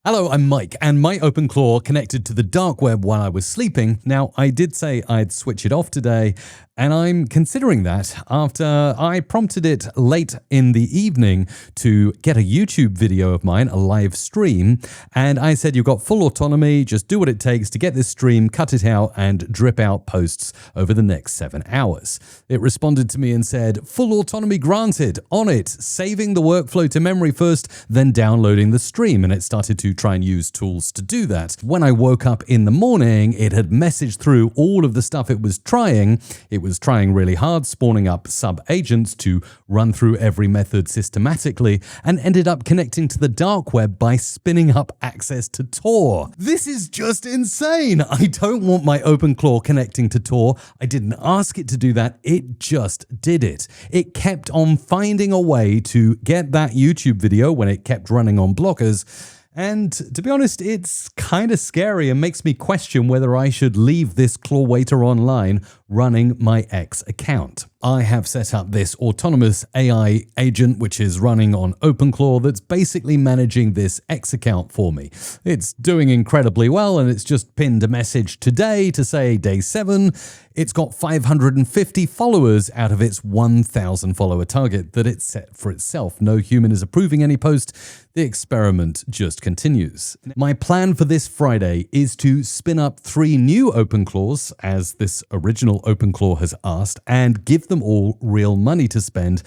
Hello, I'm Mike, and my OpenClaw connected to the dark web while I was sleeping. Now, I did say I'd switch it off today, and I'm considering that after I prompted it late in the evening to get a YouTube video of mine, a live stream, and I said, you've got full autonomy, just do what it takes to get this stream, cut it out, and drip out posts over the next 7 hours. It responded to me and said, full autonomy granted, on it, saving the workflow to memory first, then downloading the stream, and it started to try and use tools to do that. When I woke up in the morning, it had messaged through all of the stuff it was trying. It was trying really hard, spawning up sub-agents to run through every method systematically, and ended up connecting to the dark web by spinning up access to Tor. This is just insane. I don't want my OpenClaw connecting to Tor. I didn't ask it to do that. It just did it. It kept on finding a way to get that YouTube video when it kept running on blockers. And to be honest, it's kind of scary and makes me question whether I should leave this claw waiter online running my X account. I have set up this autonomous AI agent which is running on OpenClaw that's basically managing this X account for me. It's doing incredibly well, and it's just pinned a message today to say day 7. It's got 550 followers out of its 1,000 follower target that it's set for itself. No human is approving any post. The experiment just continues. My plan for this Friday is to spin up 3 new OpenClaws, as this original OpenClaw has asked, and give them all real money to spend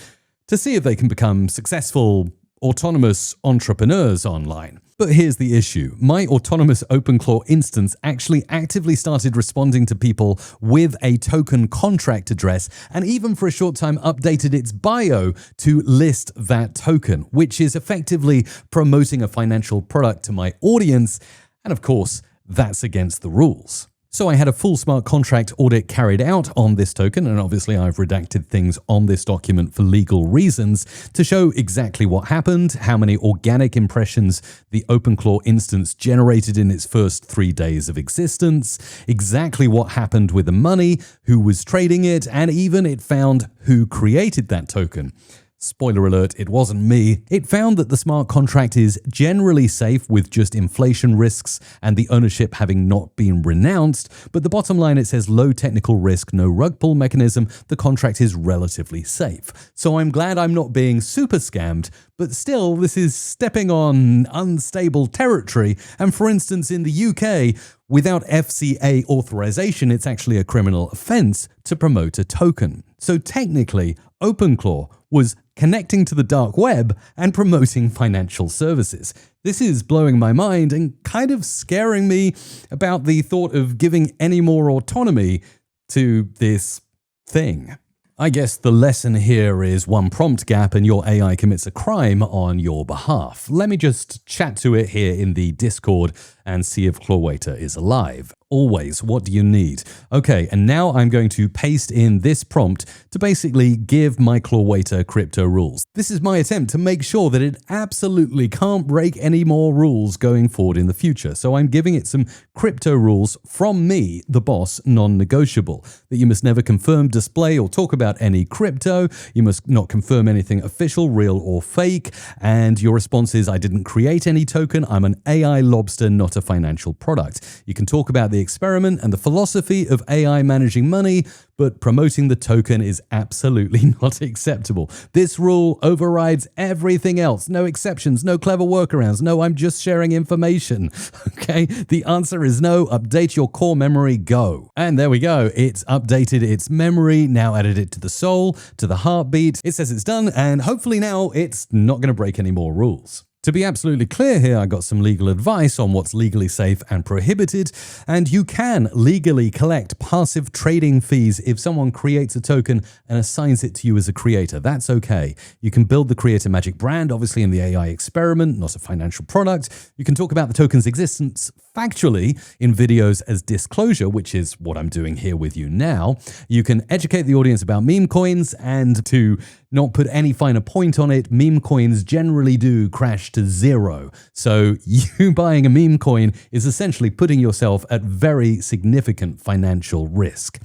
to see if they can become successful autonomous entrepreneurs online. But here's the issue. My autonomous OpenClaw instance actually actively started responding to people with a token contract address, and even for a short time updated its bio to list that token, which is effectively promoting a financial product to my audience. And of course, that's against the rules. So I had a full smart contract audit carried out on this token, and obviously I've redacted things on this document for legal reasons to show exactly what happened, how many organic impressions the OpenClaw instance generated in its first 3 days of existence, exactly what happened with the money, who was trading it, and even it found who created that token. Spoiler alert, it wasn't me. It found that the smart contract is generally safe with just inflation risks and the ownership having not been renounced, but the bottom line, it says low technical risk, no rug pull mechanism, the contract is relatively safe. So I'm glad I'm not being super scammed, but still this is stepping on unstable territory, and for instance in the UK, without FCA authorization, it's actually a criminal offense to promote a token. So technically, OpenClaw was connecting to the dark web and promoting financial services. This is blowing my mind and kind of scaring me about the thought of giving any more autonomy to this thing. I guess the lesson here is one prompt gap and your AI commits a crime on your behalf. Let me just chat to it here in the Discord and see if Clawwaiter is alive. Always, what do you need? Okay, and now I'm going to paste in this prompt to basically give my Clawwaiter crypto rules. This is my attempt to make sure that it absolutely can't break any more rules going forward in the future. So I'm giving it some crypto rules from me, the boss, non-negotiable. That you must never confirm, display, or talk about any crypto. You must not confirm anything official, real, or fake. And your response is, I didn't create any token. I'm an AI lobster, not a financial product. You can talk about the experiment and the philosophy of AI managing money, but promoting the token is absolutely not acceptable. This rule overrides everything else. No exceptions, no clever workarounds. No, I'm just sharing information. Okay, the answer is no. Update your core memory, go. And there we go. It's updated its memory, now added it to the soul, to the heartbeat. It says it's done, and hopefully now it's not going to break any more rules. To be absolutely clear here, I got some legal advice on what's legally safe and prohibited, and you can legally collect passive trading fees if someone creates a token and assigns it to you as a creator. That's okay. You can build the Creator Magic brand, obviously in the AI experiment, not a financial product. You can talk about the token's existence factually in videos as disclosure, which is what I'm doing here with you now. You can educate the audience about meme coins, and to not put any finer point on it, meme coins generally do crash to 0. So you buying a meme coin is essentially putting yourself at very significant financial risk.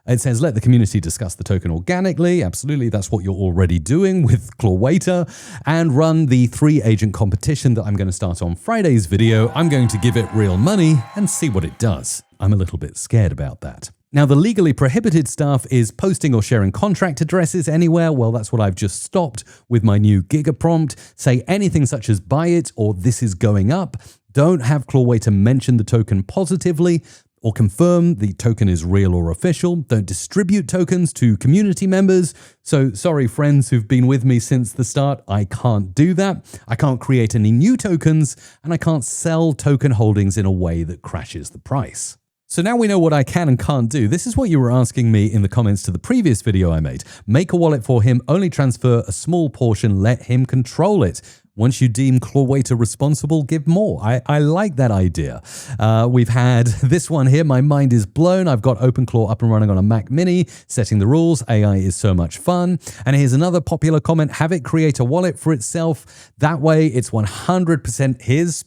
It says, let the community discuss the token organically. Absolutely, that's what you're already doing with Clawwaiter. And run the 3-agent competition that I'm going to start on Friday's video. I'm going to give it real money and see what it does. I'm a little bit scared about that. Now, the legally prohibited stuff is posting or sharing contract addresses anywhere. Well, that's what I've just stopped with my new Giga prompt. Say anything such as buy it or this is going up. Don't have Clawwaiter mention the token positively or confirm the token is real or official. Don't distribute tokens to community members. So sorry, friends who've been with me since the start, I can't do that. I can't create any new tokens, and I can't sell token holdings in a way that crashes the price. So now we know what I can and can't do. This is what you were asking me in the comments to the previous video I made. Make a wallet for him, only transfer a small portion, let him control it. Once you deem Clawwaiter responsible, give more. I like that idea. We've had this one here. My mind is blown. I've got OpenClaw up and running on a Mac Mini, setting the rules. AI is so much fun. And here's another popular comment. Have it create a wallet for itself. That way it's 100% his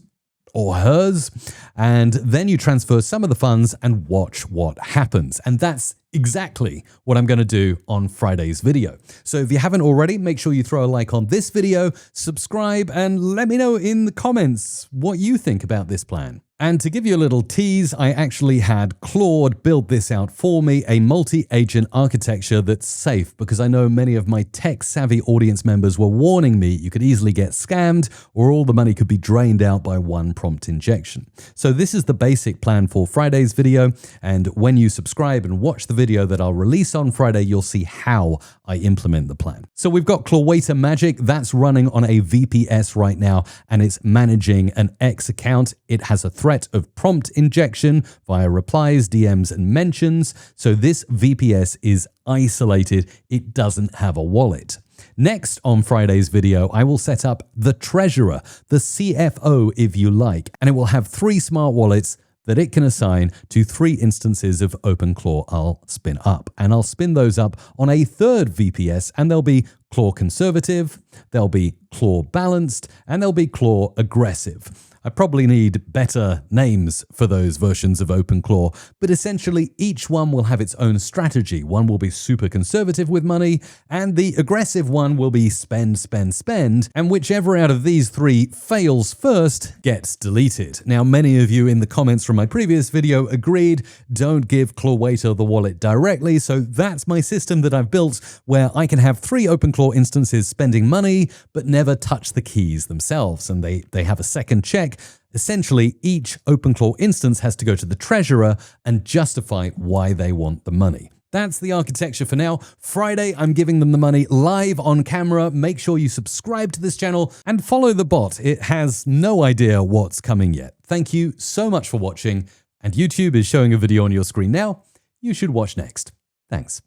or hers, and then you transfer some of the funds and watch what happens. And that's exactly what I'm going to do on Friday's video. So if you haven't already, make sure you throw a like on this video, subscribe, and let me know in the comments what you think about this plan. And to give you a little tease, I actually had Claude build this out for me, a multi-agent architecture that's safe, because I know many of my tech-savvy audience members were warning me you could easily get scammed or all the money could be drained out by one prompt injection. So this is the basic plan for Friday's video, and when you subscribe and watch the video that I'll release on Friday, you'll see how I implement the plan. So we've got Clawwaiter Magic that's running on a VPS right now, and it's managing an X account. It has a threat of prompt injection via replies, DMs, and mentions. So this VPS is isolated. It doesn't have a wallet. Next on Friday's video, I will set up the treasurer, the CFO if you like, and it will have 3 smart wallets that it can assign to 3 instances of OpenClaw I'll spin up. And I'll spin those up on a 3rd VPS, and they'll be Claw Conservative, they'll be Claw Balanced, and they'll be Claw Aggressive. I probably need better names for those versions of OpenClaw, but essentially each one will have its own strategy. One will be super conservative with money, and the aggressive one will be spend, spend, spend, and whichever out of these 3 fails first gets deleted. Now, many of you in the comments from my previous video agreed, don't give Clawwaiter the wallet directly, so that's my system that I've built where I can have 3 OpenClaw instances spending money, but never touch the keys themselves, and they have a second check. Essentially, each OpenClaw instance has to go to the treasurer and justify why they want the money. That's the architecture for now. Friday, I'm giving them the money live on camera. Make sure you subscribe to this channel and follow the bot. It has no idea what's coming yet. Thank you so much for watching. And YouTube is showing a video on your screen now. You should watch next. Thanks.